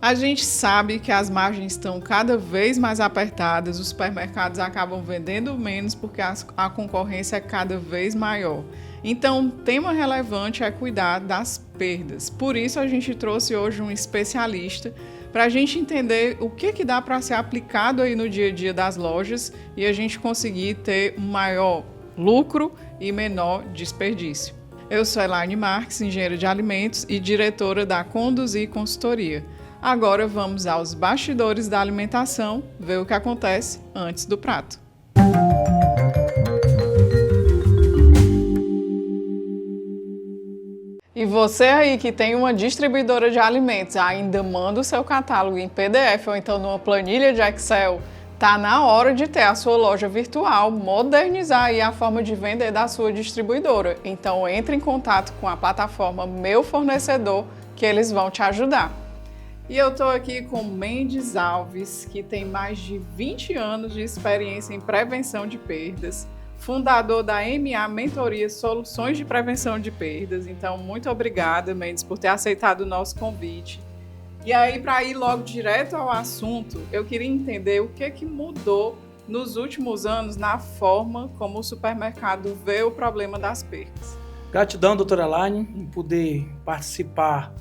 A gente sabe que as margens estão cada vez mais apertadas, os supermercados acabam vendendo menos porque a concorrência é cada vez maior. Então, um tema relevante é cuidar das perdas. Por isso, a gente trouxe hoje um especialista para a gente entender o que dá para ser aplicado aí no dia a dia das lojas e a gente conseguir ter um maior lucro e menor desperdício. Eu sou Elaine Marques, engenheira de alimentos e diretora da Conduzir Consultoria. Agora vamos aos bastidores da alimentação, ver o que acontece antes do prato. E você aí que tem uma distribuidora de alimentos, ainda manda o seu catálogo em PDF ou então numa planilha de Excel, tá na hora de ter a sua loja virtual, modernizar aí a forma de vender da sua distribuidora. Então entre em contato com a plataforma Meu Fornecedor que eles vão te ajudar. E eu estou aqui com Mendes Alves, que tem mais de 20 anos de experiência em prevenção de perdas, fundador da MA Mentoria Soluções de Prevenção de Perdas. Então, muito obrigada, Mendes, por ter aceitado o nosso convite. E aí, para ir logo direto ao assunto, eu queria entender o que mudou nos últimos anos na forma como o supermercado vê o problema das perdas. Gratidão, doutora Elaine, em poder participar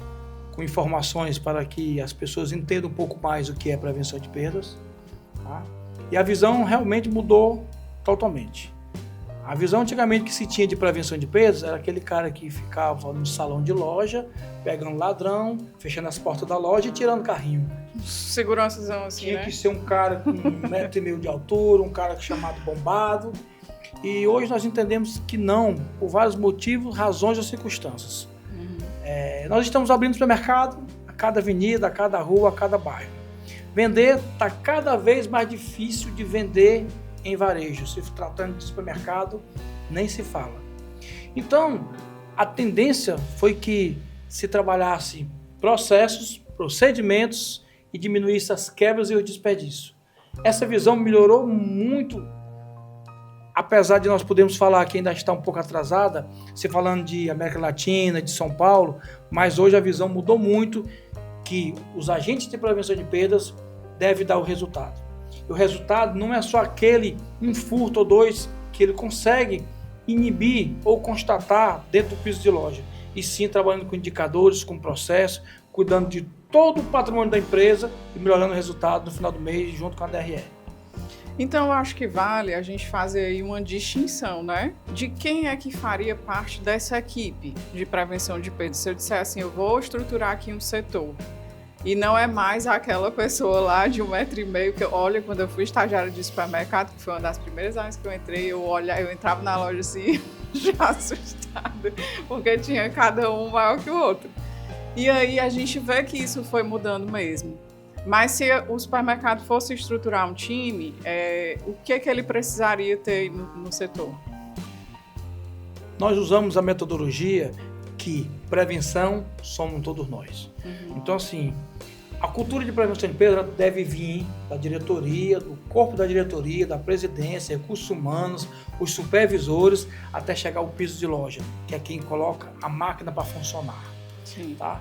com informações para que as pessoas entendam um pouco mais o que é prevenção de perdas. Tá? E a visão realmente mudou totalmente. A visão antigamente que se tinha de prevenção de perdas era aquele cara que ficava no salão de loja, pegando ladrão, fechando as portas da loja e tirando carrinho. Segurançazão assim, Tinha que ser um cara com 1,5 m de altura, um cara chamado bombado. E hoje nós entendemos que não, por vários motivos, razões ou circunstâncias. Nós estamos abrindo supermercado a cada avenida, a cada rua, a cada bairro. Vender está cada vez mais difícil de vender em varejo. Se tratando de supermercado, nem se fala. Então, a tendência foi que se trabalhasse processos, procedimentos e diminuísse as quebras e o desperdício. Essa visão melhorou muito, apesar de nós podermos falar que ainda está um pouco atrasada, se falando de América Latina, de São Paulo, mas hoje a visão mudou muito, que os agentes de prevenção de perdas devem dar o resultado. E o resultado não é só um furto ou dois que ele consegue inibir ou constatar dentro do piso de loja, e sim trabalhando com indicadores, com processo, cuidando de todo o patrimônio da empresa e melhorando o resultado no final do mês junto com a DRE. Então, eu acho que vale a gente fazer aí uma distinção, né? De quem é que faria parte dessa equipe de prevenção de perdas. Se eu disser assim, eu vou estruturar aqui um setor, e não é mais aquela pessoa lá de 1,5 m, que olha, quando eu fui estagiária de supermercado, que foi uma das primeiras vezes que eu entrei, eu entrava na loja assim, já assustada, porque tinha cada um maior que o outro. E aí a gente vê que isso foi mudando mesmo. Mas se o supermercado fosse estruturar um time, o que ele precisaria ter no setor? Nós usamos a metodologia que prevenção somos todos nós. Então, assim, a cultura de prevenção de perda deve vir da diretoria, do corpo da diretoria, da presidência, recursos humanos, os supervisores, até chegar ao piso de loja, que é quem coloca a máquina para funcionar. Sim. Tá?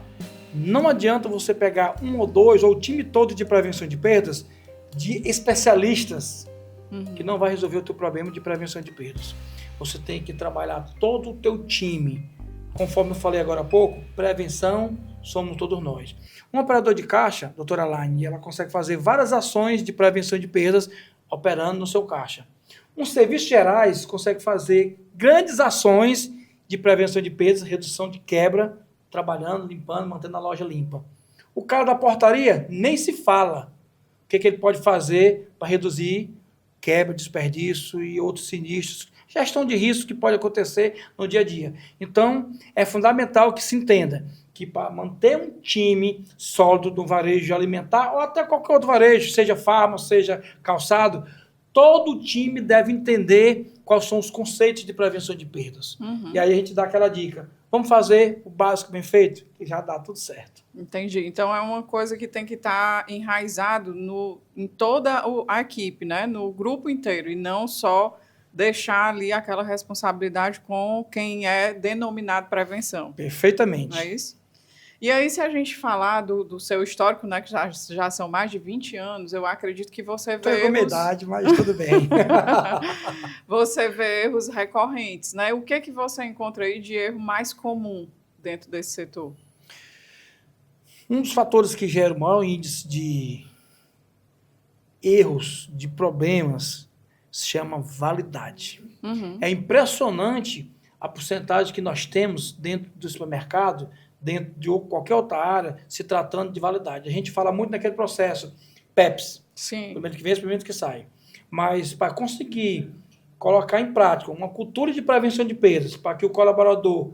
Não adianta você pegar um ou dois, ou o time todo de prevenção de perdas, de especialistas, que não vai resolver o teu problema de prevenção de perdas. Você tem que trabalhar todo o teu time. Conforme eu falei agora há pouco, prevenção somos todos nós. Um operador de caixa, doutora Elaine, ela consegue fazer várias ações de prevenção de perdas operando no seu caixa. Os serviços gerais consegue fazer grandes ações de prevenção de perdas, redução de quebra, trabalhando, limpando, mantendo a loja limpa. O cara da portaria nem se fala o que ele pode fazer para reduzir quebra, desperdício e outros sinistros, gestão de risco que pode acontecer no dia a dia. Então, é fundamental que se entenda que para manter um time sólido do varejo alimentar, ou até qualquer outro varejo, seja farma, seja calçado, todo time deve entender quais são os conceitos de prevenção de perdas. E aí a gente dá aquela dica. Vamos fazer o básico bem feito, que já dá tudo certo. Entendi. Então, é uma coisa que tem que estar enraizado em toda a equipe, né? No grupo inteiro, e não só deixar ali aquela responsabilidade com quem é denominado prevenção. Perfeitamente. Não é isso? E aí, se a gente falar do seu histórico, né, que já são mais de 20 anos, eu acredito que você vê Estou com minha erros... idade, mas tudo bem. Você vê erros recorrentes, né? O que você encontra aí de erro mais comum dentro desse setor? Um dos fatores que gera o maior índice de erros, de problemas, se chama validade. É impressionante a porcentagem que nós temos dentro do supermercado, dentro de qualquer outra área, se tratando de validade. A gente fala muito naquele processo, PEPs, Sim. primeiro que vem, primeiro que sai. Mas para conseguir colocar em prática uma cultura de prevenção de perdas, para que o colaborador,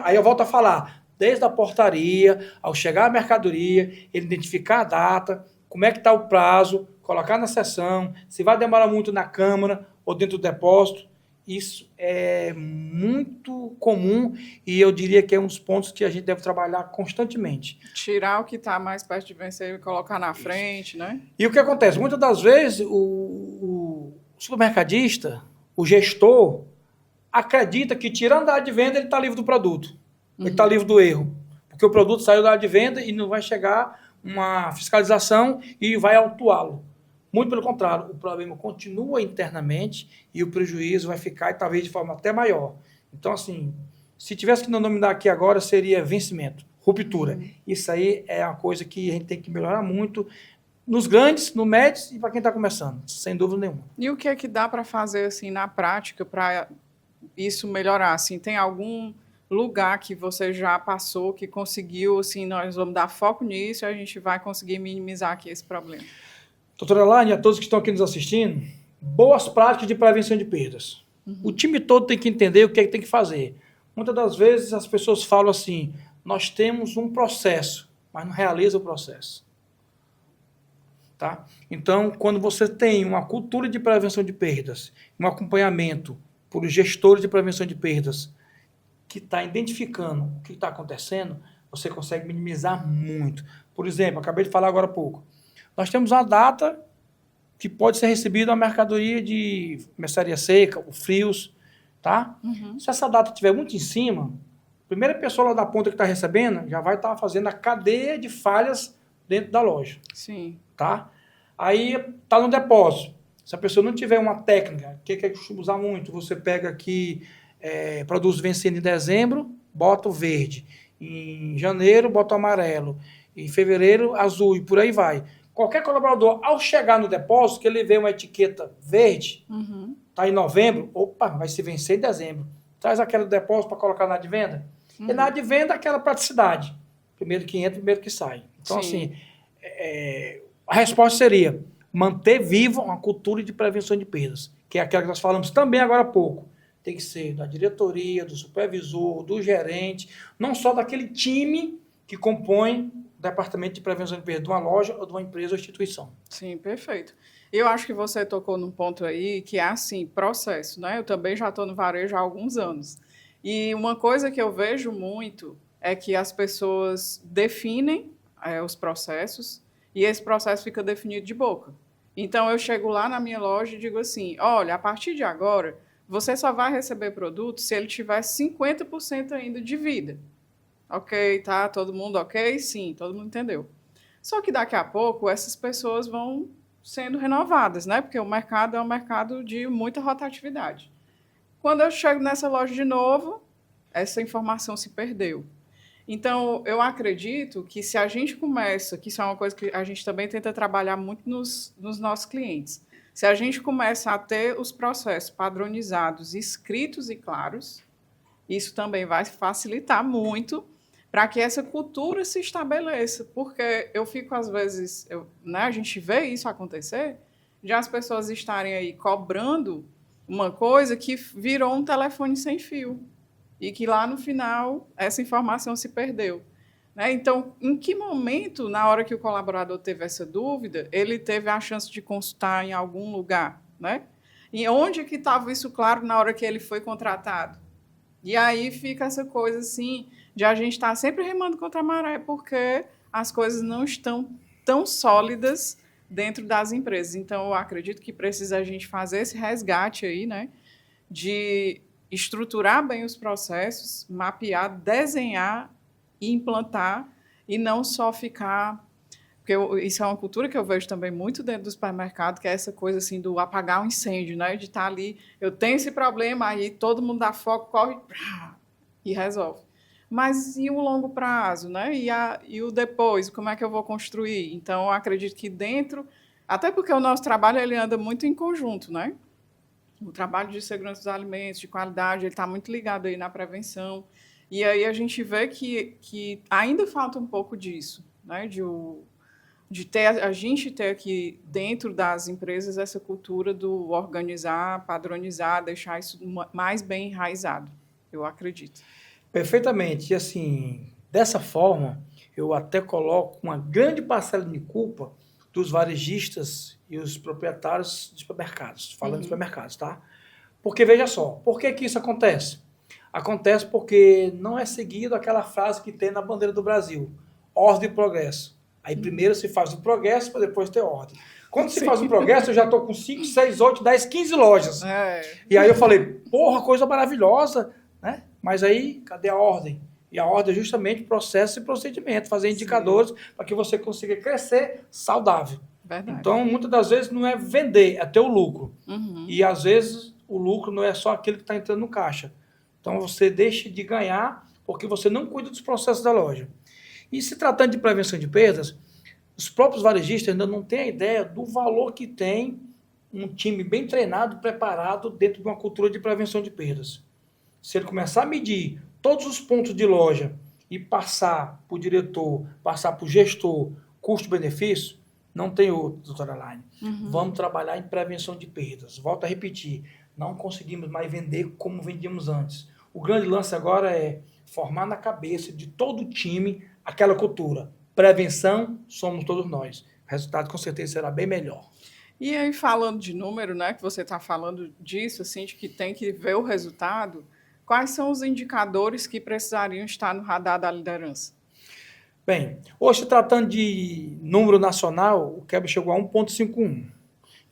aí eu volto a falar, desde a portaria, ao chegar a mercadoria, ele identificar a data, como é que está o prazo, colocar na seção, se vai demorar muito na câmara ou dentro do depósito. Isso é muito comum e eu diria que é um dos pontos que a gente deve trabalhar constantemente. Tirar o que está mais perto de vencer e colocar na frente, né? E o que acontece? Muitas das vezes o supermercadista, o gestor, acredita que tirando da área de venda ele está livre do produto, ele está livre do erro, porque o produto saiu da área de venda e não vai chegar uma fiscalização e vai autuá-lo. Muito pelo contrário, o problema continua internamente e o prejuízo vai ficar, e talvez de forma até maior. Então, assim, se tivesse que denominar aqui agora, seria vencimento, ruptura. Isso aí é uma coisa que a gente tem que melhorar muito nos grandes, no médios e para quem está começando, sem dúvida nenhuma. E o que é que dá para fazer assim na prática para isso melhorar? Assim, tem algum lugar que você já passou, que conseguiu, assim, nós vamos dar foco nisso e a gente vai conseguir minimizar aqui esse problema? Doutora Elaine, a todos que estão aqui nos assistindo, boas práticas de prevenção de perdas. O time todo tem que entender o que é que tem que fazer. Muitas das vezes as pessoas falam assim, nós temos um processo, mas não realiza o processo. Tá? Então, quando você tem uma cultura de prevenção de perdas, um acompanhamento por gestores de prevenção de perdas, que está identificando o que está acontecendo, você consegue minimizar muito. Por exemplo, acabei de falar agora há pouco, nós temos uma data que pode ser recebida uma mercadoria de mercearia seca, ou frios, tá? Se essa data estiver muito em cima, a primeira pessoa lá da ponta que está recebendo já vai estar fazendo a cadeia de falhas dentro da loja. Sim. Tá? Aí está no depósito. Se a pessoa não tiver uma técnica, que eu costumo usar muito, você pega aqui produtos vencendo em dezembro, bota o verde. Em janeiro, bota o amarelo. Em fevereiro, azul e por aí vai. Qualquer colaborador, ao chegar no depósito, que ele vê uma etiqueta verde, está em novembro, opa, vai se vencer em dezembro. Traz aquela do depósito para colocar na de venda. E na de venda, aquela praticidade. Primeiro que entra, primeiro que sai. Então, Sim. assim, a resposta seria manter viva uma cultura de prevenção de perdas, que é aquela que nós falamos também agora há pouco. Tem que ser da diretoria, do supervisor, do gerente, não só daquele time que compõe o departamento de prevenção de perdas de uma loja ou de uma empresa ou instituição. Sim, perfeito. Eu acho que você tocou num ponto aí que é assim, processo, né? Eu também já estou no varejo há alguns anos. E uma coisa que eu vejo muito é que as pessoas definem os processos e esse processo fica definido de boca. Então, eu chego lá na minha loja e digo assim, olha, a partir de agora, você só vai receber produto se ele tiver 50% ainda de vida. Ok, tá? Todo mundo ok? Sim, todo mundo entendeu. Só que daqui a pouco essas pessoas vão sendo renovadas, né? Porque o mercado é um mercado de muita rotatividade. Quando eu chego nessa loja de novo, essa informação se perdeu. Então, eu acredito que se a gente começa, que isso é uma coisa que a gente também tenta trabalhar muito nos nossos clientes, se a gente começa a ter os processos padronizados, escritos e claros, isso também vai facilitar muito para que essa cultura se estabeleça. Porque eu fico, às vezes, né, a gente vê isso acontecer, de as pessoas estarem aí cobrando uma coisa que virou um telefone sem fio e que lá no final essa informação se perdeu. Né? Então, em que momento, na hora que o colaborador teve essa dúvida, ele teve a chance de consultar em algum lugar? Né? E onde que estava isso claro na hora que ele foi contratado? E aí fica essa coisa assim, de a gente estar sempre remando contra a maré, porque as coisas não estão tão sólidas dentro das empresas. Então, eu acredito que precisa a gente fazer esse resgate aí, né, de estruturar bem os processos, mapear, desenhar e implantar e não só ficar... Porque isso é uma cultura que eu vejo também muito dentro do supermercado, que é essa coisa assim do apagar um incêndio, né? De estar ali, eu tenho esse problema, aí todo mundo dá foco, corre e resolve. Mas e o longo prazo, né? E o depois, como é que eu vou construir? Então, eu acredito que dentro... Até porque o nosso trabalho ele anda muito em conjunto, né? O trabalho de segurança dos alimentos, de qualidade, ele está muito ligado aí na prevenção. E aí a gente vê que ainda falta um pouco disso, né? De ter, a gente ter aqui dentro das empresas essa cultura do organizar, padronizar, deixar isso mais bem enraizado, eu acredito. Perfeitamente. E assim, dessa forma, eu até coloco uma grande parcela de culpa dos varejistas e os proprietários de supermercados, falando de supermercados, tá? Porque veja só, por que que isso acontece? Acontece porque não é seguido aquela frase que tem na bandeira do Brasil, ordem e progresso. Aí primeiro se faz o progresso para depois ter ordem. Quando se faz o progresso, eu já estou com 5, 6, 8, 10, 15 lojas. E aí eu falei, porra, coisa maravilhosa, né? Mas aí, cadê a ordem? E a ordem é justamente processo e procedimento, fazer indicadores para que você consiga crescer saudável. Verdade. Então, muitas das vezes não é vender, é ter o lucro. E às vezes o lucro não é só aquele que está entrando no caixa. Então você deixa de ganhar porque você não cuida dos processos da loja. E se tratando de prevenção de perdas, os próprios varejistas ainda não têm a ideia do valor que tem um time bem treinado, preparado dentro de uma cultura de prevenção de perdas. Se ele começar a medir todos os pontos de loja e passar para o diretor, passar para o gestor, custo-benefício, não tem outro, doutora Laine. Vamos trabalhar em prevenção de perdas. Volto a repetir, não conseguimos mais vender como vendíamos antes. O grande lance agora é formar na cabeça de todo o time aquela cultura. Prevenção, somos todos nós. O resultado com certeza será bem melhor. E aí, falando de número, né, que você está falando disso, assim, de que tem que ver o resultado, quais são os indicadores que precisariam estar no radar da liderança? Bem, hoje, tratando de número nacional, o Quebra chegou a 1,51.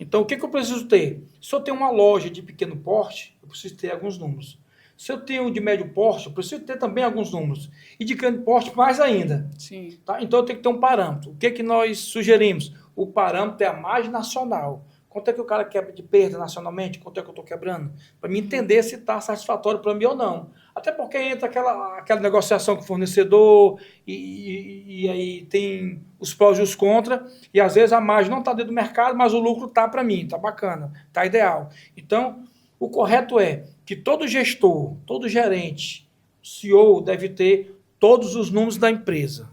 Então, o que eu preciso ter? Se eu tenho uma loja de pequeno porte, eu preciso ter alguns números. Se eu tenho de médio porte, eu preciso ter também alguns números. E de grande porte, mais ainda. Sim. Tá? Então, eu tenho que ter um parâmetro. O que nós sugerimos? O parâmetro é a margem nacional. Quanto é que o cara quebra de perda nacionalmente? Quanto é que eu estou quebrando? Para me entender se está satisfatório para mim ou não. Até porque entra aquela negociação com o fornecedor e aí tem os prós e os contras. E às vezes a margem não está dentro do mercado, mas o lucro está para mim, está bacana, está ideal. Então, o correto é que todo gestor, todo gerente, CEO deve ter todos os números da empresa.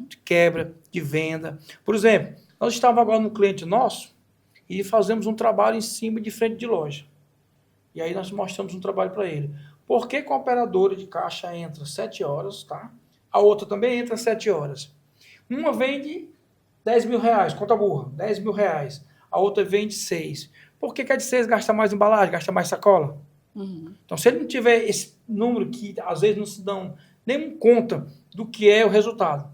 De quebra, de venda. Por exemplo, nós estávamos agora no cliente nosso e fazemos um trabalho em cima de frente de loja. E aí nós mostramos um trabalho para ele. Por que a operadora de caixa entra 7 horas, tá? A outra também entra 7 horas. Uma vende 10 mil reais, conta burra, 10 mil reais. A outra vende 6. Por que a de 6 gasta mais embalagem, gasta mais sacola? Então, se ele não tiver esse número que às vezes não se dão nem conta do que é o resultado,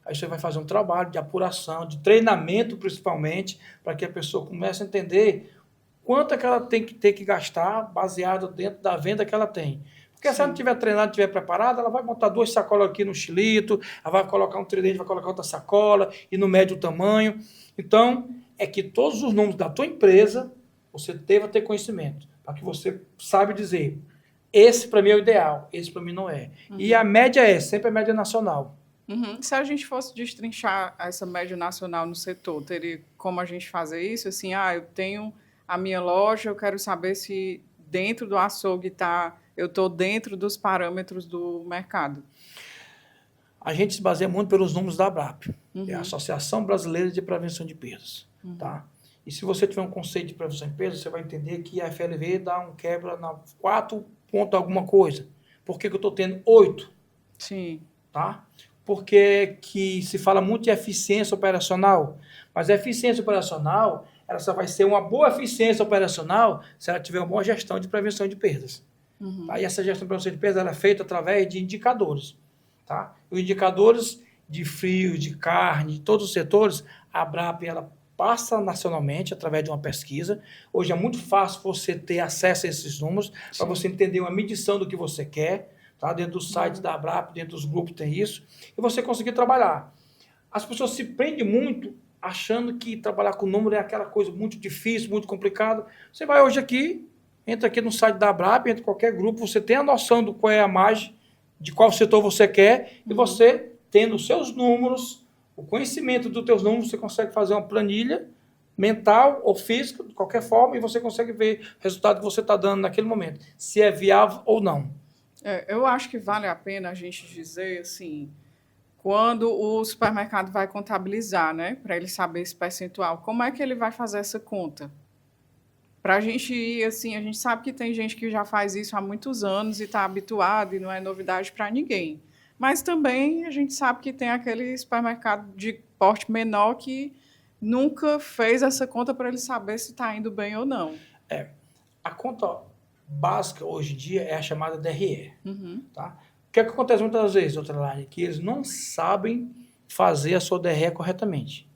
aí você vai fazer um trabalho de apuração, de treinamento principalmente, para que a pessoa comece a entender quanto é que ela tem que ter que gastar baseado dentro da venda que ela tem. Porque se ela não estiver treinada, não estiver preparada, ela vai montar 2 sacolas aqui no xilito, ela vai colocar um tridente, vai colocar outra sacola, e no médio tamanho. Então, é que todos os números da tua empresa, você deva ter conhecimento, para que você saiba dizer, esse para mim é o ideal, esse para mim não é. E a média é sempre a média nacional. Se a gente fosse destrinchar essa média nacional no setor, teria como a gente fazer isso? Assim, eu tenho a minha loja, eu quero saber se dentro do açougue eu estou dentro dos parâmetros do mercado. A gente se baseia muito pelos números da ABRAP, é a Associação Brasileira de Prevenção de Perdas. Tá? E se você tiver um conceito de prevenção de perdas, você vai entender que a FLV dá um quebra na 4 ponto alguma coisa. Por que eu estou tendo 8? Sim. Tá? Porque que se fala muito de eficiência operacional, mas a eficiência operacional, ela só vai ser uma boa eficiência operacional se ela tiver uma boa gestão de prevenção de perdas. Tá? E essa gestão de prevenção de perdas ela é feita através de indicadores. Tá? Os indicadores de frio, de carne, de todos os setores, a ABRAP ela passa nacionalmente através de uma pesquisa. Hoje é muito fácil você ter acesso a esses números, para você entender uma medição do que você quer, tá? Dentro do site da Abrap, dentro dos grupos tem isso, e você conseguir trabalhar. As pessoas se prendem muito achando que trabalhar com número é aquela coisa muito difícil, muito complicado. Você vai hoje aqui, entra aqui no site da Abrap, entra em qualquer grupo, você tem a noção do qual é a margem, de qual setor você quer, e você, tendo os seus números, o conhecimento dos teus números, você consegue fazer uma planilha mental ou física, de qualquer forma, e você consegue ver o resultado que você está dando naquele momento, se é viável ou não. Eu acho que vale a pena a gente dizer, assim, quando o supermercado vai contabilizar, né, para ele saber esse percentual, como é que ele vai fazer essa conta? Para a gente ir, assim, a gente sabe que tem gente que já faz isso há muitos anos e está habituado e não é novidade para ninguém. Mas também a gente sabe que tem aquele supermercado de porte menor que nunca fez essa conta para ele saber se está indo bem ou não. A conta básica hoje em dia é a chamada DRE. Uhum. Tá? O que acontece muitas vezes, doutora Line? Que eles não sabem fazer a sua DRE corretamente.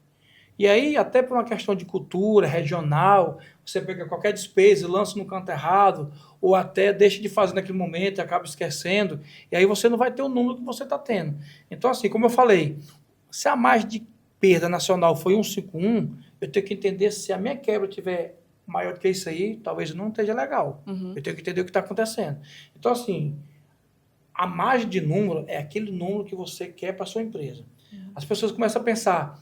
E aí, até por uma questão de cultura, regional, você pega qualquer despesa e lança no canto errado, ou até deixa de fazer naquele momento e acaba esquecendo, e aí você não vai ter o número que você está tendo. Então, assim, como eu falei, se a margem de perda nacional foi 151, eu tenho que entender se a minha quebra tiver maior do que isso aí, talvez não esteja legal. Eu tenho que entender o que está acontecendo. Então, assim, a margem de número é aquele número que você quer para a sua empresa. As pessoas começam a pensar,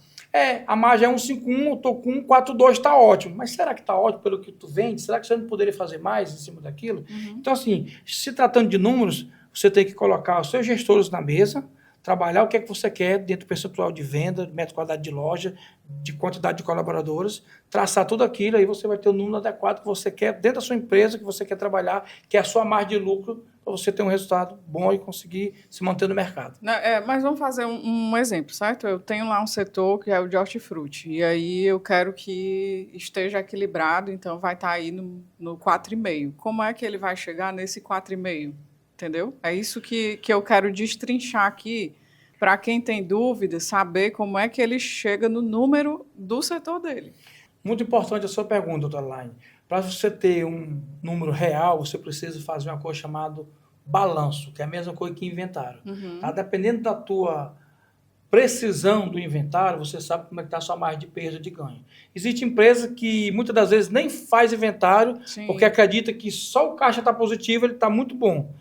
a margem é 151, eu estou com 142, está ótimo. Mas será que está ótimo pelo que tu vende? Será que você não poderia fazer mais em cima daquilo? Então, assim, se tratando de números, você tem que colocar os seus gestores na mesa, trabalhar o que é que você quer dentro do percentual de venda, de metro quadrado de loja, de quantidade de colaboradores, traçar tudo aquilo, aí você vai ter o número adequado que você quer dentro da sua empresa, que você quer trabalhar, que é a sua margem de lucro, para você ter um resultado bom e conseguir se manter no mercado. Mas vamos fazer um exemplo, certo? Eu tenho lá um setor que é o de hortifruti, e aí eu quero que esteja equilibrado, então vai estar aí no 4,5. Como é que ele vai chegar nesse 4,5? Entendeu? É isso que eu quero destrinchar aqui, para quem tem dúvida, saber como é que ele chega no número do setor dele. Muito importante a sua pergunta, doutora Laine. Para você ter um número real, você precisa fazer uma coisa chamada balanço, que é a mesma coisa que inventário. Tá? Dependendo da tua precisão do inventário, você sabe como é que está a sua margem de perda de ganho. Existe empresa que muitas das vezes nem faz inventário, porque acredita que só o caixa está positivo, ele está muito bom.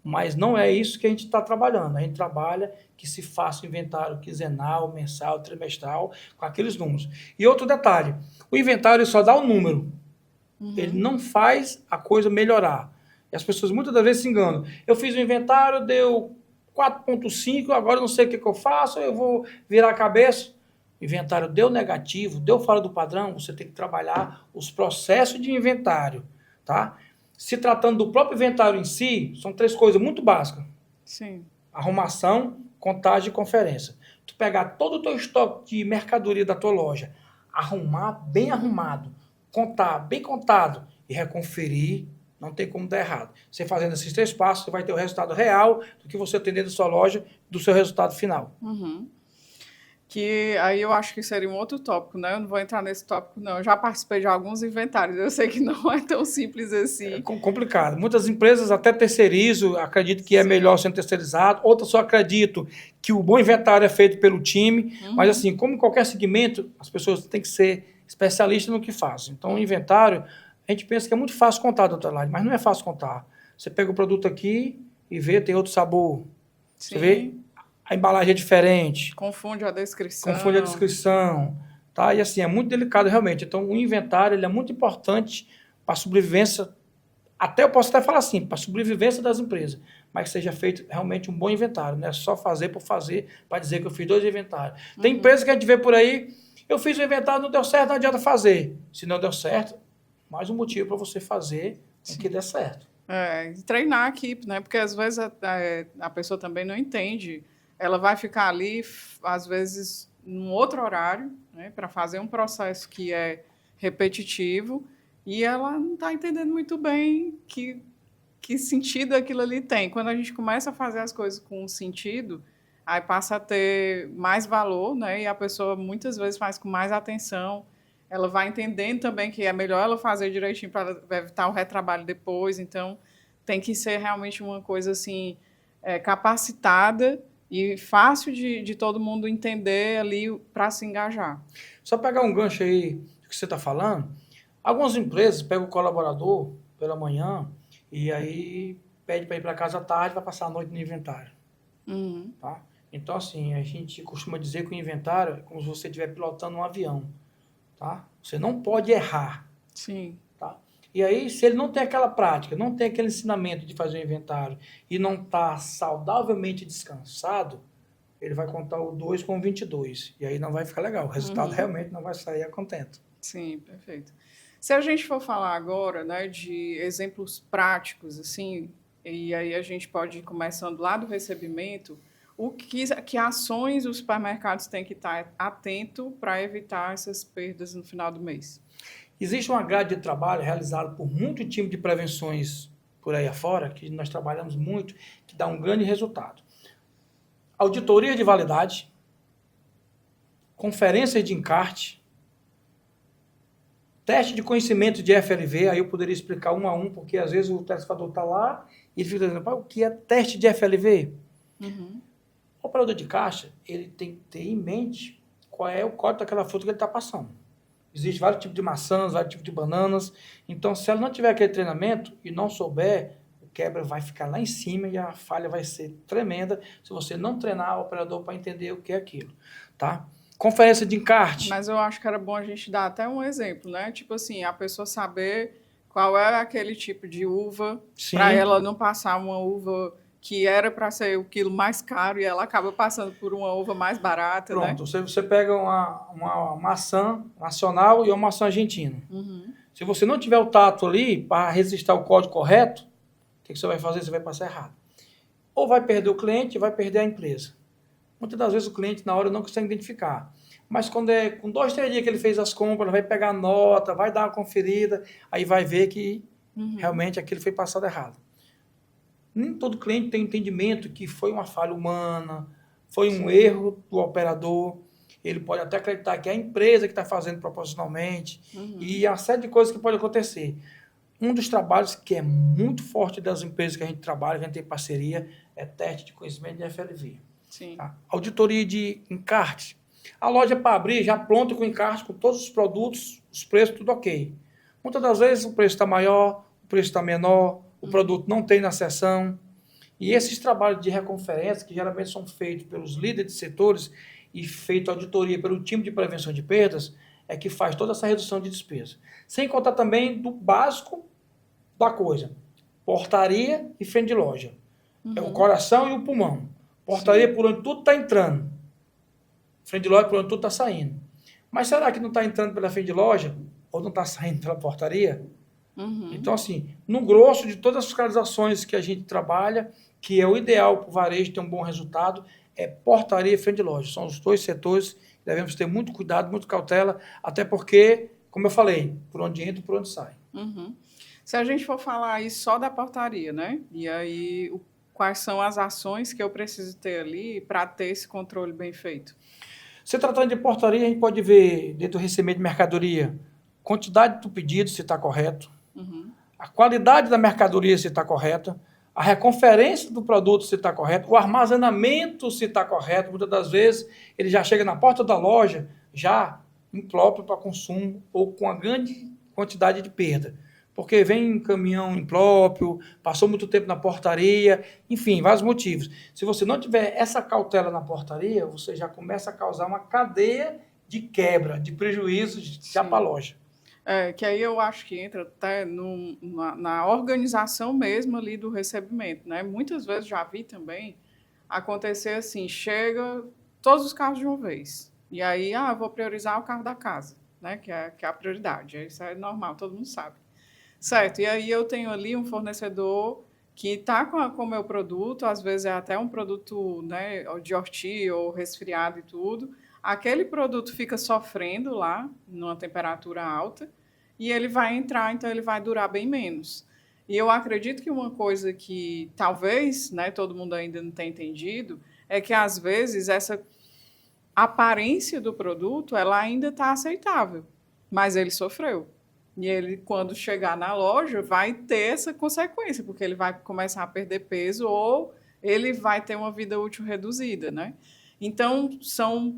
Mas não é isso que a gente está trabalhando. A gente trabalha que se faça inventário quinzenal, mensal, trimestral, com aqueles números. E outro detalhe, o inventário só dá o número. Ele não faz a coisa melhorar. E as pessoas muitas das vezes se enganam. Eu fiz o inventário, deu 4,5, agora eu não sei o que eu faço, eu vou virar a cabeça. O inventário deu negativo, deu fora do padrão, você tem que trabalhar os processos de inventário, tá? Se tratando do próprio inventário em si, são 3 coisas muito básicas. Sim. Arrumação, contagem e conferência. Tu pegar todo o teu estoque de mercadoria da tua loja, arrumar bem arrumado, contar bem contado e reconferir, não tem como dar errado. Você fazendo esses 3 passos, você vai ter o resultado real do que você tem dentro da sua loja, do seu resultado final. Que aí eu acho que seria um outro tópico, né? Eu não vou entrar nesse tópico, não. Eu já participei de alguns inventários, eu sei que não é tão simples assim. É complicado. Muitas empresas até terceirizam, acreditam que é melhor sendo terceirizado, outras só acreditam que o bom inventário é feito pelo time, mas assim, como em qualquer segmento, as pessoas têm que ser especialistas no que fazem. Então, o inventário, a gente pensa que é muito fácil contar, doutora Laine, mas não é fácil contar. Você pega o produto aqui e vê, tem outro sabor. Sim. Você vê, a embalagem é diferente. Confunde a descrição. Tá? E assim, é muito delicado realmente. Então, o inventário ele é muito importante para a sobrevivência, eu posso até falar assim, para a sobrevivência das empresas, mas que seja feito realmente um bom inventário, não é só fazer por fazer, para dizer que eu fiz 2 inventários. Tem empresas que a gente vê por aí, eu fiz o inventário, não deu certo, não adianta fazer. Se não deu certo, mais um motivo para você fazer com que dê certo. Treinar a equipe, né? Porque às vezes a pessoa também não entende. Ela vai ficar ali, às vezes, num outro horário, né, para fazer um processo que é repetitivo, e ela não está entendendo muito bem que sentido aquilo ali tem. Quando a gente começa a fazer as coisas com sentido, aí passa a ter mais valor, né, e a pessoa muitas vezes faz com mais atenção. Ela vai entendendo também que é melhor ela fazer direitinho para evitar o retrabalho depois. Então, tem que ser realmente uma coisa assim, capacitada e fácil de todo mundo entender ali para se engajar. Só pegar um gancho aí do que você está falando, algumas empresas pegam o colaborador pela manhã e aí pede para ir para casa à tarde para passar a noite no inventário. Uhum. Tá? Então, assim, a gente costuma dizer que o inventário é como se você estiver pilotando um avião. Tá? Você não pode errar. Sim. Tá? E aí, se ele não tem aquela prática, não tem aquele ensinamento de fazer o inventário e não está saudavelmente descansado, ele vai contar o 2 com o 22. E aí não vai ficar legal. O resultado realmente não vai sair a contento. Sim, perfeito. Se a gente for falar agora, né, de exemplos práticos, assim, e aí a gente pode ir começando lá do recebimento, que ações os supermercados têm que estar atento para evitar essas perdas no final do mês? Existe uma grade de trabalho realizada por muito time de prevenções por aí afora, que nós trabalhamos muito, que dá um grande resultado. Auditoria de validade, conferências de encarte, teste de conhecimento de FLV, aí eu poderia explicar um a um, porque às vezes o telespectador está lá e ele fica dizendo, o que é teste de FLV? Uhum. O operador de caixa, ele tem que ter em mente qual é o código daquela fruta que ele está passando. Existem vários tipos de maçãs, vários tipos de bananas. Então, se ela não tiver aquele treinamento e não souber, o quebra vai ficar lá em cima e a falha vai ser tremenda se você não treinar o operador para entender o que é aquilo, tá? Conferência de encarte. Mas eu acho que era bom a gente dar até um exemplo, né? Tipo assim, a pessoa saber qual é aquele tipo de uva, para ela não passar uma uva que era para ser o quilo mais caro e ela acaba passando por uma uva mais barata, Pronto, né? você pega uma maçã nacional e uma maçã argentina. Uhum. Se você não tiver o tato ali para registrar o código correto, o que você vai fazer? Você vai passar errado. Ou vai perder o cliente, vai perder a empresa. Muitas das vezes o cliente na hora não consegue identificar. Mas quando é com 2, 3 dias que ele fez as compras, vai pegar a nota, vai dar uma conferida, aí vai ver que realmente aquilo foi passado errado. Nem todo cliente tem entendimento que foi uma falha humana, foi um erro do operador. Ele pode até acreditar que é a empresa que está fazendo proporcionalmente. E há uma série de coisas que pode acontecer. Um dos trabalhos que é muito forte das empresas que a gente trabalha, que a gente tem parceria, é teste de conhecimento de FLV. Sim. Tá? Auditoria de encarte. A loja para abrir já pronta com encarte, com todos os produtos, os preços, tudo ok. Muitas das vezes o preço está maior, o preço está menor, o produto não tem na seção. E esses trabalhos de reconferência, que geralmente são feitos pelos líderes de setores e feita auditoria pelo time de prevenção de perdas, é que faz toda essa redução de despesa. Sem contar também do básico da coisa. Portaria e frente de loja. É o coração e o pulmão. Portaria por onde tudo está entrando. Frente de loja por onde tudo está saindo. Mas será que não está entrando pela frente de loja? Ou não está saindo pela portaria? Então, assim, no grosso de todas as fiscalizações que a gente trabalha, que é o ideal para o varejo ter um bom resultado, é portaria e frente de loja. São os 2 setores que devemos ter muito cuidado, muito cautela, até porque, como eu falei, por onde entra e por onde sai. Se a gente for falar aí só da portaria, né? E aí, quais são as ações que eu preciso ter ali para ter esse controle bem feito? Se tratando de portaria, a gente pode ver, dentro do recebimento de mercadoria, quantidade do pedido, se está correto, a qualidade da mercadoria, se está correta, a reconferência do produto, se está correto, o armazenamento, se está correto. Muitas das vezes, ele já chega na porta da loja, já impróprio para consumo ou com a grande quantidade de perda. Porque vem um caminhão impróprio, passou muito tempo na portaria, enfim, vários motivos. Se você não tiver essa cautela na portaria, você já começa a causar uma cadeia de quebra, de prejuízos já para a loja. Que aí eu acho que entra até na organização mesmo ali do recebimento, né? Muitas vezes já vi também acontecer assim, chega todos os carros de uma vez. E aí, vou priorizar o carro da casa, né? Que é a prioridade. Isso é normal, todo mundo sabe. Certo, e aí eu tenho ali um fornecedor que está com o meu produto, às vezes é até um produto, né, de orti ou resfriado e tudo. Aquele produto fica sofrendo lá, numa temperatura alta, e ele vai entrar, então ele vai durar bem menos. E eu acredito que uma coisa que talvez, né, todo mundo ainda não tenha entendido, é que às vezes essa aparência do produto ela ainda está aceitável, mas ele sofreu. E ele, quando chegar na loja, vai ter essa consequência, porque ele vai começar a perder peso ou ele vai ter uma vida útil reduzida, né? Então, são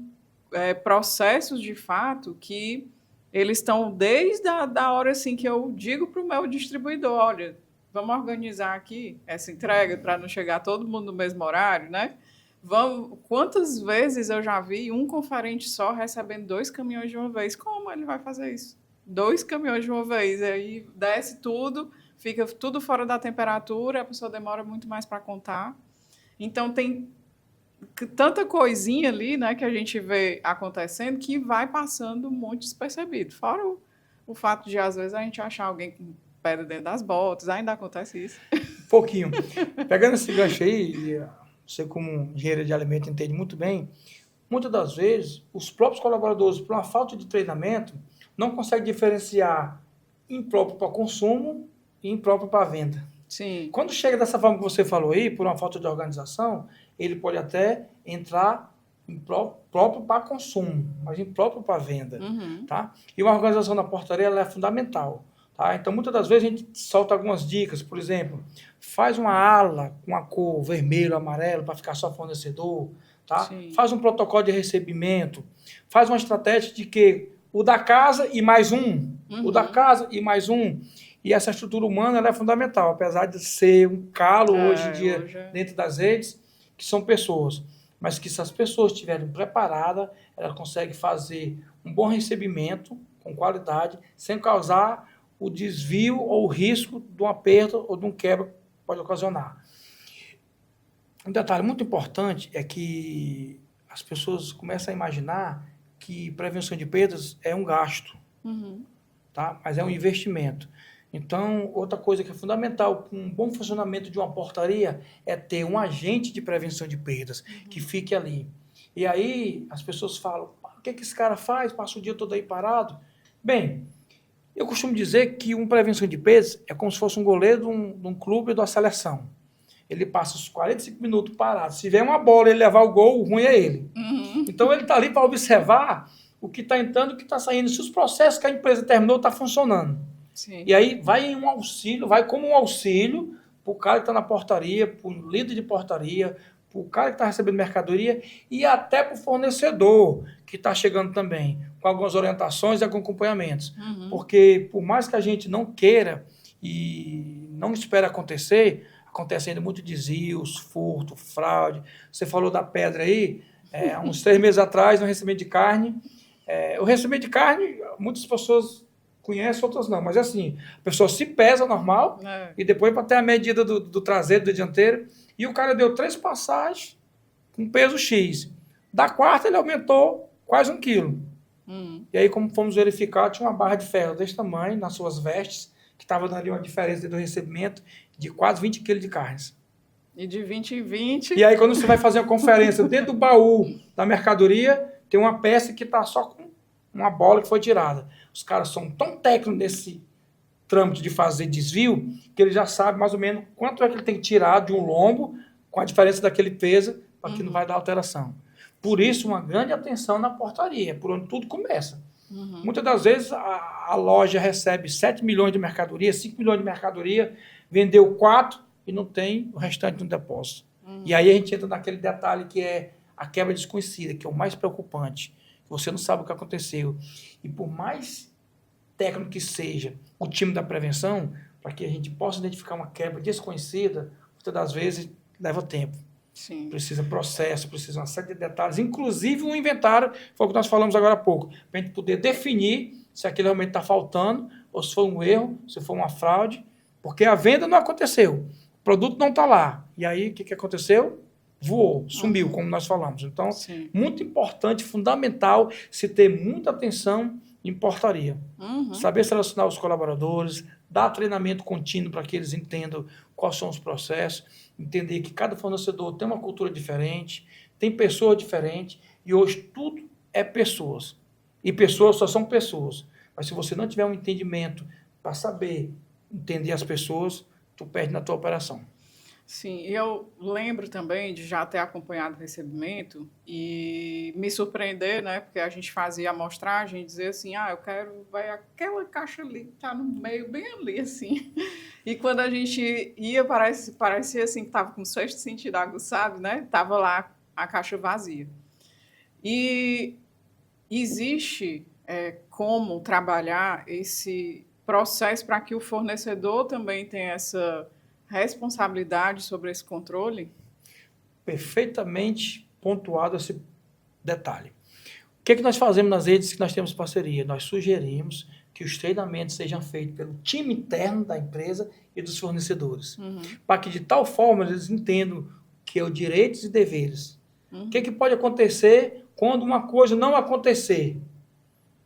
processos, de fato, que eles estão desde a da hora assim, que eu digo para o meu distribuidor, olha, vamos organizar aqui essa entrega para não chegar todo mundo no mesmo horário, né? Vamos, quantas vezes eu já vi um conferente só recebendo 2 caminhões de uma vez? Como ele vai fazer isso? 2 caminhões de uma vez, aí desce tudo, fica tudo fora da temperatura, a pessoa demora muito mais para contar. Então tem tanta coisinha ali, né, que a gente vê acontecendo que vai passando muito despercebido. Fora o fato de, às vezes, a gente achar alguém com pedra dentro das botas, ainda acontece isso. Pouquinho. Pegando esse gancho aí, e você como engenheiro de alimento entende muito bem, muitas das vezes os próprios colaboradores, por uma falta de treinamento, não conseguem diferenciar impróprio para consumo e impróprio para venda. Sim. Quando chega dessa forma que você falou aí, por uma falta de organização, ele pode até entrar próprio para consumo, mas impróprio para venda. Uhum. Tá? E uma organização da portaria ela é fundamental. Tá? Então, muitas das vezes a gente solta algumas dicas, por exemplo, faz uma ala com a cor vermelho, amarelo, para ficar só fornecedor. Tá? Faz um protocolo de recebimento, faz uma estratégia de que o da casa e mais um, o da casa e mais um. E essa estrutura humana ela é fundamental, apesar de ser um calo hoje em dia dentro das redes, que são pessoas. Mas que se as pessoas estiverem preparadas, elas conseguem fazer um bom recebimento, com qualidade, sem causar o desvio ou o risco de um aperto ou de um quebra que pode ocasionar. Um detalhe muito importante é que as pessoas começam a imaginar que prevenção de perdas é um gasto, tá? Mas é um investimento. Então, outra coisa que é fundamental para um bom funcionamento de uma portaria é ter um agente de prevenção de perdas que fique ali. E aí as pessoas falam, o que esse cara faz? Passa o dia todo aí parado? Bem, eu costumo dizer que uma prevenção de perdas é como se fosse um goleiro de um clube ou de uma seleção. Ele passa os 45 minutos parado. Se vier uma bola e ele levar o gol, o ruim é ele. Então, ele está ali para observar o que está entrando e o que está saindo. Se os processos que a empresa terminou estão funcionando. Sim. E aí vai em um auxílio, vai como um auxílio para o cara que está na portaria, para o líder de portaria, para o cara que está recebendo mercadoria e até para o fornecedor que está chegando também, com algumas orientações e com acompanhamentos. Porque por mais que a gente não queira e não espere acontecer, acontece ainda muito desvios, furto, fraude. Você falou da pedra aí, há uns 3 meses atrás, no recebimento de carne. O recebimento de carne, muitas pessoas conhecem, outras não. Mas assim, a pessoa se pesa normal e depois para ter a medida do traseiro, do dianteiro. E o cara deu 3 passagens com peso X. Da quarta, ele aumentou quase 1 quilo. E aí, como fomos verificar, tinha uma barra de ferro desse tamanho nas suas vestes, que estava dando ali uma diferença do recebimento de quase 20 quilos de carnes. E de 20 em 20. E aí, quando você vai fazer uma conferência dentro do baú da mercadoria, tem uma peça que está só com uma bola que foi tirada. Os caras são tão técnicos nesse trâmite de fazer desvio, que ele já sabe mais ou menos quanto é que ele tem que tirar de um lombo, com a diferença daquele peso, para que não vai dar alteração. Por isso, uma grande atenção na portaria, por onde tudo começa. Muitas das vezes, a loja recebe 7 milhões de mercadoria, 5 milhões de mercadoria, vendeu 4 e não tem o restante no depósito. E aí a gente entra naquele detalhe que é a quebra desconhecida, que é o mais preocupante. Você não sabe o que aconteceu. E por mais técnico que seja o time da prevenção, para que a gente possa identificar uma quebra desconhecida, muitas das vezes leva tempo. Sim. Precisa processo, precisa uma série de detalhes, inclusive um inventário, foi o que nós falamos agora há pouco, para a gente poder definir se aquilo realmente está faltando, ou se foi um erro, se foi uma fraude, porque a venda não aconteceu, o produto não está lá. E aí, o que aconteceu? Voou, sumiu, como nós falamos. Então, muito importante, fundamental, se ter muita atenção em portaria. Saber selecionar os colaboradores, dar treinamento contínuo para que eles entendam quais são os processos, entender que cada fornecedor tem uma cultura diferente, tem pessoas diferentes, e hoje tudo é pessoas. E pessoas só são pessoas. Mas se você não tiver um entendimento para saber entender as pessoas, tu perde na tua operação. Sim, e eu lembro também de já ter acompanhado o recebimento e me surpreender, né? Porque a gente fazia a amostragem e dizia assim, eu quero, vai aquela caixa ali, que tá no meio, bem ali, assim. E quando a gente ia, parecia assim que tava com o sexto sentido aguçado, né? Tava lá a caixa vazia. E existe como trabalhar esse processo para que o fornecedor também tenha essa responsabilidade sobre esse controle? Perfeitamente pontuado esse detalhe. O que nós fazemos nas redes que nós temos parceria? Nós sugerimos que os treinamentos sejam feitos pelo time interno da empresa e dos fornecedores, para que de tal forma eles entendam que é os direitos e deveres. O que pode acontecer quando uma coisa não acontecer?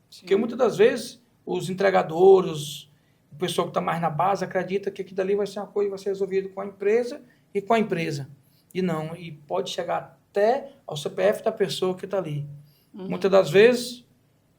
Sim. Porque muitas das vezes os entregadores, o pessoal que está mais na base acredita que aquilo dali vai ser uma coisa que vai ser resolvida com a empresa e com a empresa. E não, e pode chegar até ao CPF da pessoa que está ali. Muitas das vezes,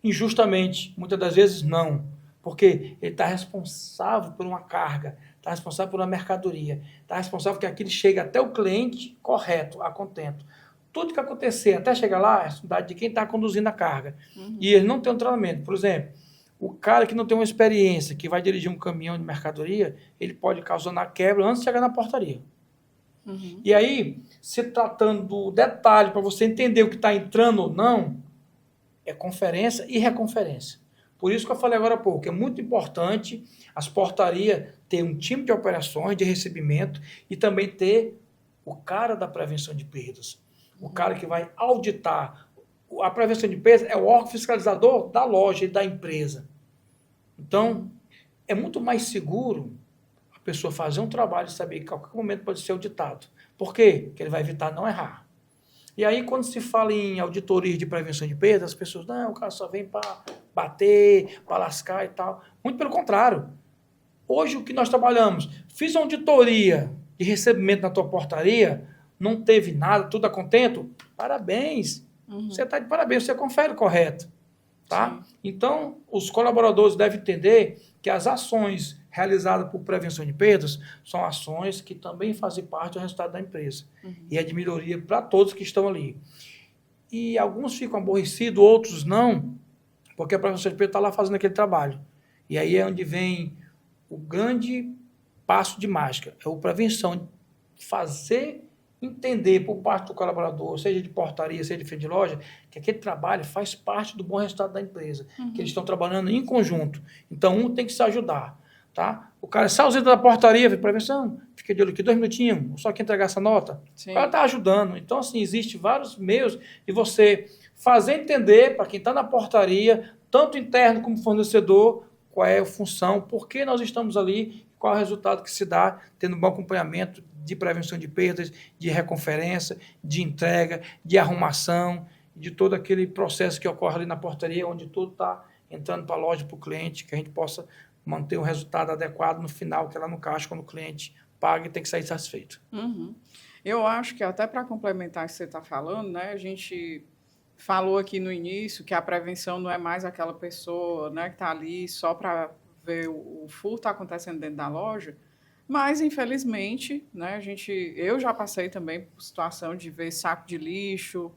injustamente, muitas das vezes não, porque ele está responsável por uma carga, está responsável por uma mercadoria, está responsável que aquilo chegue até o cliente correto, a contento. Tudo que acontecer até chegar lá é a responsabilidade de quem está conduzindo a carga. E ele não tem um treinamento. Por exemplo, o cara que não tem uma experiência, que vai dirigir um caminhão de mercadoria, ele pode causar a quebra antes de chegar na portaria. E aí, se tratando do detalhe para você entender o que está entrando ou não, é conferência e reconferência. Por isso que eu falei agora há pouco, é muito importante as portarias ter um time de operações, de recebimento e também ter o cara da prevenção de perdas. O cara que vai auditar. A prevenção de perdas é o órgão fiscalizador da loja e da empresa. Então, é muito mais seguro a pessoa fazer um trabalho e saber que a qualquer momento pode ser auditado. Por quê? Porque ele vai evitar não errar. E aí, quando se fala em auditoria de prevenção de perdas, as pessoas, não, o cara só vem para bater, para lascar e tal. Muito pelo contrário. Hoje, o que nós trabalhamos, fiz uma auditoria de recebimento na tua portaria, não teve nada, tudo a contento, parabéns. Você está de parabéns, você confere o correto. Tá? Então, os colaboradores devem entender que as ações realizadas por prevenção de perdas são ações que também fazem parte do resultado da empresa. E é de melhoria para todos que estão ali. E alguns ficam aborrecidos, outros não, porque a prevenção de perdas está lá fazendo aquele trabalho. E aí é onde vem o grande passo de mágica, é a prevenção, fazer entender por parte do colaborador, seja de portaria, seja de frente de loja, que aquele trabalho faz parte do bom resultado da empresa, que eles estão trabalhando em conjunto. Então, um tem que se ajudar. Tá? O cara sai ausente da portaria, vem prevenção, fica de olho aqui 2 minutinhos, só que entregar essa nota. Sim. O cara está ajudando. Então, assim, existe vários meios de você fazer entender para quem está na portaria, tanto interno como fornecedor, qual é a função, por que nós estamos ali, qual é o resultado que se dá, tendo um bom acompanhamento de prevenção de perdas, de reconferência, de entrega, de arrumação, de todo aquele processo que ocorre ali na portaria, onde tudo está entrando para a loja, para o cliente, que a gente possa manter o resultado adequado no final, que é lá no caixa, quando o cliente paga e tem que sair satisfeito. Eu acho que até para complementar o que você está falando, né, a gente falou aqui no início que a prevenção não é mais aquela pessoa, né, que está ali só para ver o furto acontecendo dentro da loja, mas, infelizmente, né, eu já passei também por situação de ver saco de lixo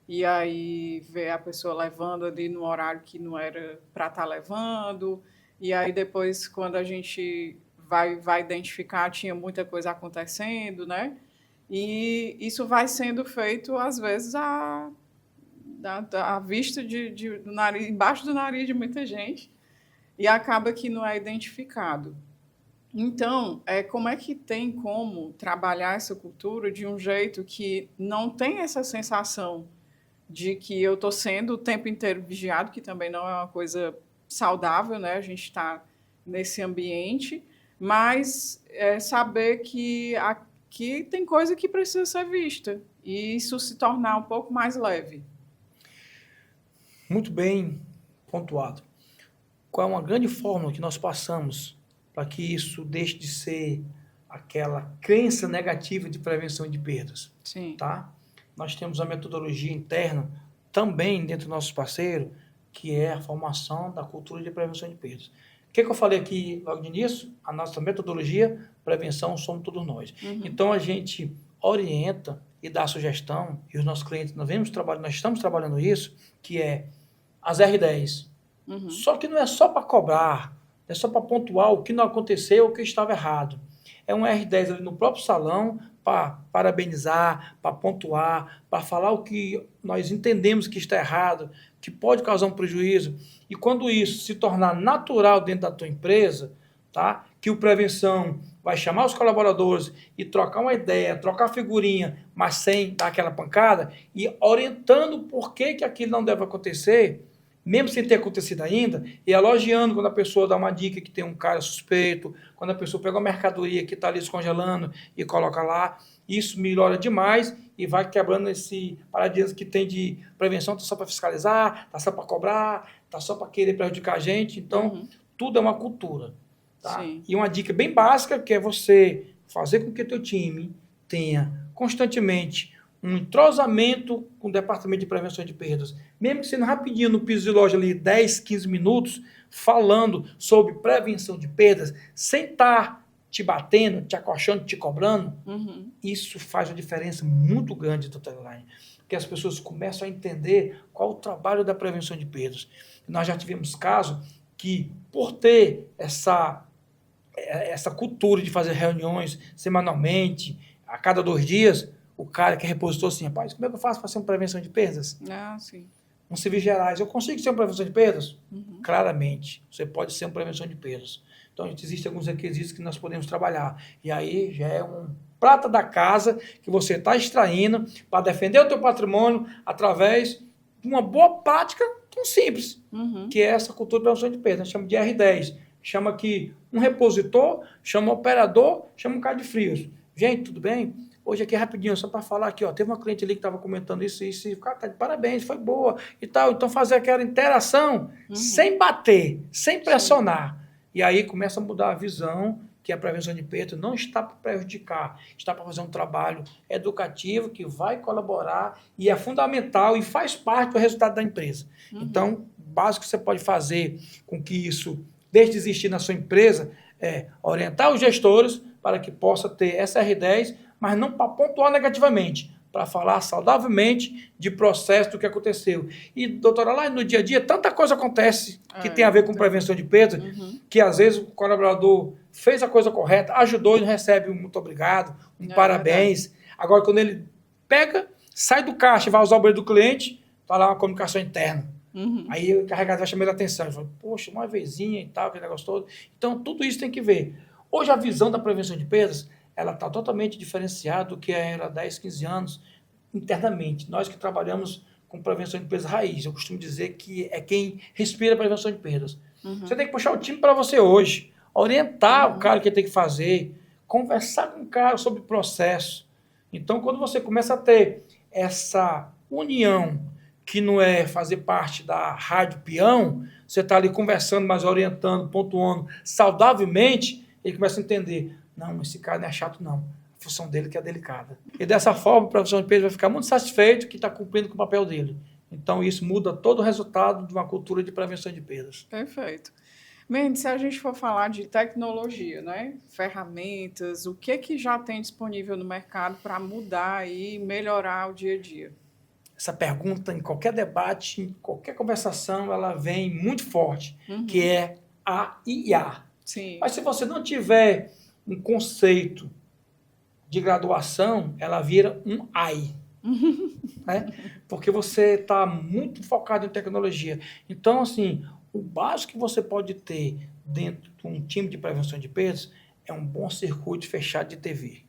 e aí ver a pessoa levando ali no horário que não era para estar levando, e aí depois, quando a gente vai identificar, tinha muita coisa acontecendo, né? E isso vai sendo feito, às vezes, à vista do nariz, embaixo do nariz de muita gente, e acaba que não é identificado. Então, como é que tem como trabalhar essa cultura de um jeito que não tem essa sensação de que eu estou sendo o tempo inteiro vigiado, que também não é uma coisa saudável, né? A gente está nesse ambiente, mas saber que aqui tem coisa que precisa ser vista e isso se tornar um pouco mais leve. Muito bem pontuado. Qual é uma grande fórmula que nós passamos para que isso deixe de ser aquela crença negativa de prevenção de perdas? Sim. Tá? Nós temos a metodologia interna também dentro dos nossos parceiros, que é a formação da cultura de prevenção de perdas. que eu falei aqui logo de início? A nossa metodologia, prevenção, somos todos nós. Então, a gente orienta e dá sugestão, e os nossos clientes, nós estamos trabalhando isso, que é as R10. Só que não é só para cobrar, não é só para pontuar o que não aconteceu ou o que estava errado. É um R10 ali no próprio salão para parabenizar, para pontuar, para falar o que nós entendemos que está errado, que pode causar um prejuízo. E quando isso se tornar natural dentro da tua empresa, tá? Que o prevenção vai chamar os colaboradores e trocar uma ideia, trocar figurinha, mas sem dar aquela pancada, e orientando por que aquilo não deve acontecer, mesmo sem ter acontecido ainda, e elogiando quando a pessoa dá uma dica que tem um cara suspeito, quando a pessoa pega uma mercadoria que está ali descongelando e coloca lá, isso melhora demais e vai quebrando esse paradigma que tem de prevenção, está só para fiscalizar, está só para cobrar, está só para querer prejudicar a gente. Então, tudo é uma cultura. Tá? E uma dica bem básica, que é você fazer com que o teu time tenha constantemente um entrosamento com o departamento de prevenção de perdas, mesmo que sendo rapidinho no piso de loja ali, 10, 15 minutos, falando sobre prevenção de perdas, sem estar te batendo, te acochando, te cobrando, isso faz uma diferença muito grande do Teleline, porque as pessoas começam a entender qual o trabalho da prevenção de perdas. Nós já tivemos casos que, por ter essa cultura de fazer reuniões semanalmente, a cada 2 dias, o cara que repositou assim, rapaz, como é que eu faço para ser uma prevenção de perdas? Sim. Um serviços gerais, eu consigo ser uma prevenção de perdas? Claramente, você pode ser uma prevenção de perdas. Então, existem alguns requisitos que nós podemos trabalhar. E aí já é um prata da casa que você está extraindo para defender o teu patrimônio através de uma boa prática tão simples, que é essa cultura de prevenção de perdas. Nós chamamos de R10. Chama aqui um repositor, chama um operador, chama um cara de frios. Gente, tudo bem? Hoje aqui rapidinho, só para falar aqui, ó, teve uma cliente ali que estava comentando isso, e o cara tá de parabéns, foi boa e tal. Então, fazer aquela interação sem bater, sem pressionar. E aí começa a mudar a visão que a prevenção de perdas não está para prejudicar, está para fazer um trabalho educativo que vai colaborar e é fundamental e faz parte do resultado da empresa. Então, o básico que você pode fazer com que isso deixe de existir na sua empresa é orientar os gestores para que possa ter essa R10, mas não para pontuar negativamente, para falar saudavelmente de processo do que aconteceu. E, doutora, lá no dia a dia, tanta coisa acontece que tem a ver com prevenção de perdas, que às vezes o colaborador fez a coisa correta, ajudou e não recebe um muito obrigado, um parabéns. Agora, quando ele pega, sai do caixa e vai usar o banheiro do cliente, está lá uma comunicação interna. Aí o encarregado vai chamar a atenção, fala, poxa, uma vezinha e tal, aquele negócio todo. Então, tudo isso tem que ver. Hoje, a visão da prevenção de perdas, ela está totalmente diferenciada do que era há 10, 15 anos internamente. Nós que trabalhamos com prevenção de perdas raiz, eu costumo dizer que é quem respira a prevenção de perdas. Você tem que puxar o time para você hoje, orientar o cara o que tem que fazer, conversar com o cara sobre o processo. Então, quando você começa a ter essa união, que não é fazer parte da rádio peão, você está ali conversando, mas orientando, pontuando saudavelmente, ele começa a entender, não, esse cara não é chato não, a função dele que é delicada. E dessa forma, o profissional de perdas vai ficar muito satisfeito que está cumprindo com o papel dele. Então, isso muda todo o resultado de uma cultura de prevenção de perdas. Perfeito. Mendes, se a gente for falar de tecnologia, né? Ferramentas, o que já tem disponível no mercado para mudar e melhorar o dia a dia? Essa pergunta, em qualquer debate, em qualquer conversação, ela vem muito forte, que é a IA. Sim. Mas se você não tiver um conceito de graduação, ela vira um AI. Né? Porque você está muito focado em tecnologia. Então, assim, o básico que você pode ter dentro de um time de prevenção de perdas é um bom circuito fechado de TV.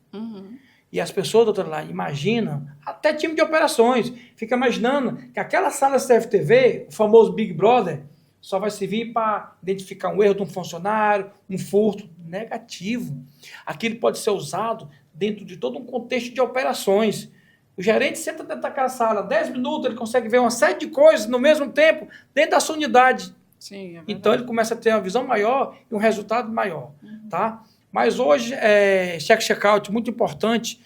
E as pessoas, doutora lá, imaginam, até time de operações, fica imaginando que aquela sala CFTV, o famoso Big Brother, só vai servir para identificar um erro de um funcionário, um furto negativo. Aquilo pode ser usado dentro de todo um contexto de operações. O gerente senta dentro daquela sala, 10 minutos, ele consegue ver uma série de coisas no mesmo tempo, dentro da sua unidade. Sim, então, ele começa a ter uma visão maior e um resultado maior. Tá? Mas hoje, check-out, muito importante,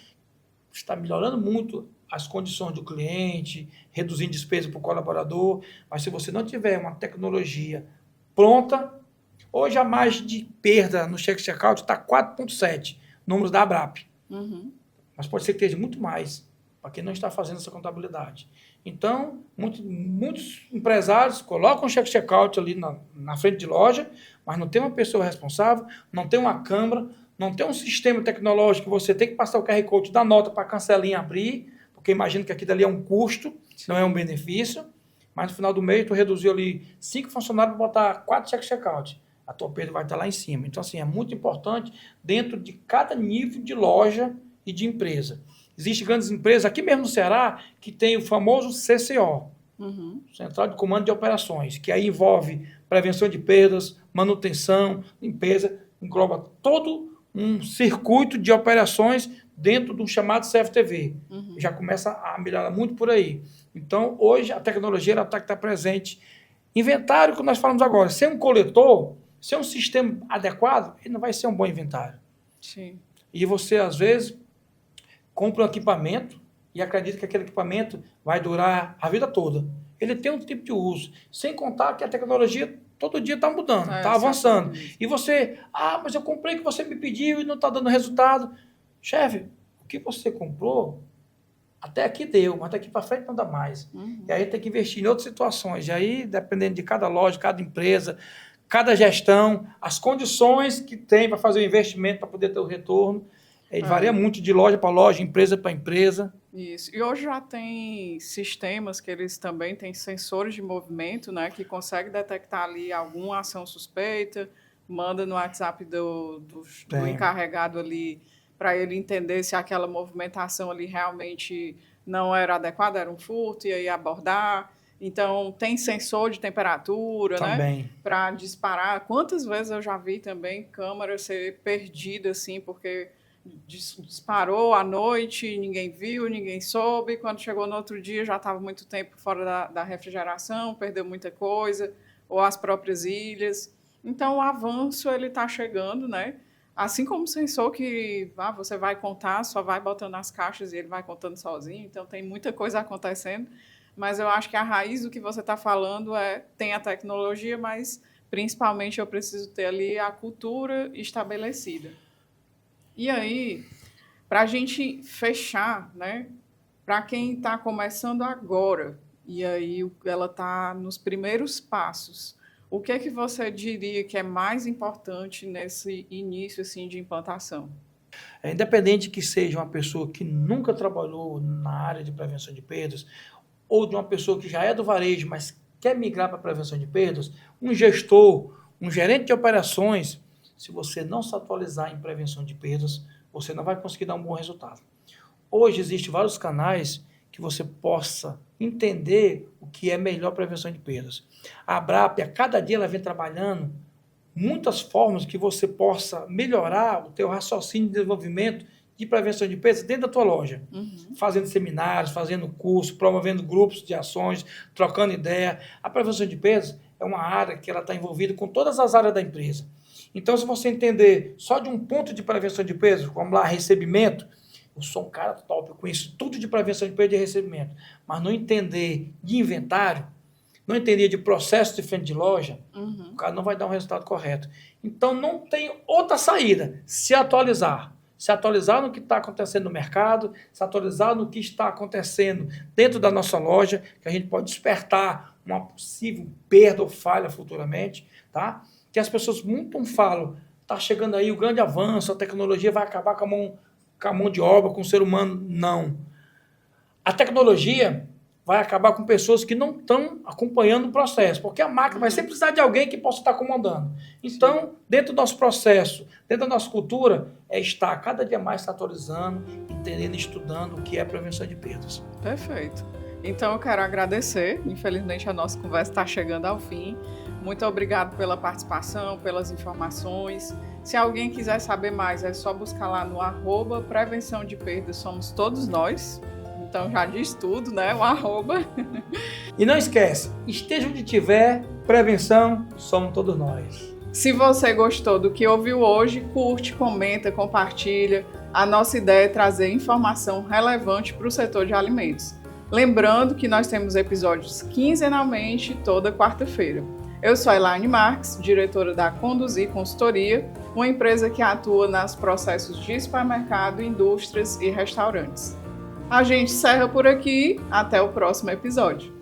está melhorando muito as condições do cliente, reduzindo despesa para o colaborador, mas se você não tiver uma tecnologia pronta, Hoje a margem de perda no check-checkout está 4,7, números da ABRAP. Mas pode ser que esteja muito mais, para quem não está fazendo essa contabilidade. Então, muitos empresários colocam o check-checkout ali na frente de loja, mas não tem uma pessoa responsável, não tem uma câmara, não tem um sistema tecnológico que você tem que passar o QR Code da nota para a cancelinha abrir, porque imagino que aquilo ali é um custo, não é um benefício, mas no final do mês tu reduziu ali 5 funcionários para botar 4 check-checkout. A tua perda vai estar lá em cima. Então, assim, é muito importante dentro de cada nível de loja e de empresa. Existem grandes empresas, aqui mesmo no Ceará, que tem o famoso CCO, Central de Comando de Operações, que aí envolve prevenção de perdas, manutenção, limpeza, engloba todo um circuito de operações dentro do chamado CFTV. Já começa a melhorar muito por aí. Então, hoje, a tecnologia está que tá presente. Inventário, que nós falamos agora, sem um coletor, sem um sistema adequado, ele não vai ser um bom inventário. Sim. E você, às vezes, compra um equipamento e acredita que aquele equipamento vai durar a vida toda. Ele tem um tipo de uso. Sem contar que a tecnologia todo dia está mudando, está avançando. E você, mas eu comprei o que você me pediu e não está dando resultado. Chefe, o que você comprou, até aqui deu, mas daqui para frente não dá mais. E aí tem que investir em outras situações. E aí, dependendo de cada loja, cada empresa, cada gestão, as condições que tem para fazer o investimento para poder ter o retorno, varia muito de loja para loja, empresa para empresa. Isso. E hoje já tem sistemas que eles também têm sensores de movimento, né, que conseguem detectar ali alguma ação suspeita, manda no WhatsApp do encarregado ali para ele entender se aquela movimentação ali realmente não era adequada, era um furto, e aí abordar. Então, tem sensor de temperatura, também, né? Para disparar. Quantas vezes eu já vi também câmera ser perdida, assim, porque disparou à noite, ninguém viu, ninguém soube. Quando chegou no outro dia, já estava muito tempo fora da refrigeração, perdeu muita coisa, ou as próprias ilhas. Então, o avanço ele está chegando, né? Assim como o sensor que você vai contar, só vai botando as caixas e ele vai contando sozinho. Então, tem muita coisa acontecendo. Mas eu acho que a raiz do que você está falando tem a tecnologia, mas principalmente eu preciso ter ali a cultura estabelecida. E aí, para a gente fechar, né, para quem está começando agora, e aí ela está nos primeiros passos, o que é que você diria que é mais importante nesse início assim, de implantação? Independente que seja uma pessoa que nunca trabalhou na área de prevenção de perdas, ou de uma pessoa que já é do varejo, mas quer migrar para a prevenção de perdas, um gestor, um gerente de operações, se você não se atualizar em prevenção de perdas, você não vai conseguir dar um bom resultado. Hoje existem vários canais que você possa entender o que é melhor prevenção de perdas. A ABRAP, a cada dia ela vem trabalhando muitas formas que você possa melhorar o teu raciocínio de desenvolvimento de prevenção de perdas dentro da tua loja. Fazendo seminários, fazendo cursos, promovendo grupos de ações, trocando ideia. A prevenção de perdas é uma área que ela está envolvida com todas as áreas da empresa. Então, se você entender só de um ponto de prevenção de perdas, como lá, recebimento, eu sou um cara top, eu conheço tudo de prevenção de perda e recebimento, mas não entender de inventário, não entender de processo de frente de loja, o cara não vai dar um resultado correto. Então, não tem outra saída, se atualizar. Se atualizar no que está acontecendo no mercado, se atualizar no que está acontecendo dentro da nossa loja, que a gente pode despertar uma possível perda ou falha futuramente, tá? Que as pessoas muito falam, está chegando aí o grande avanço, a tecnologia vai acabar com a mão de obra, com o ser humano. Não. A tecnologia vai acabar com pessoas que não estão acompanhando o processo, porque a máquina vai sempre precisar de alguém que possa estar comandando. Então, dentro do nosso processo, dentro da nossa cultura, estar cada dia mais se atualizando, entendendo, estudando o que é prevenção de perdas. Perfeito. Então, eu quero agradecer. Infelizmente, a nossa conversa está chegando ao fim. Muito obrigado pela participação, pelas informações. Se alguém quiser saber mais, é só buscar lá no @prevenção de perdas, somos todos nós. Então já diz tudo, né? O @. E não esquece, esteja onde tiver, prevenção, somos todos nós. Se você gostou do que ouviu hoje, curte, comenta, compartilha. A nossa ideia é trazer informação relevante para o setor de alimentos. Lembrando que nós temos episódios quinzenalmente, toda quarta-feira. Eu sou a Elaine Marques, diretora da Conduzir Consultoria, uma empresa que atua nos processos de supermercado, indústrias e restaurantes. A gente encerra por aqui, até o próximo episódio.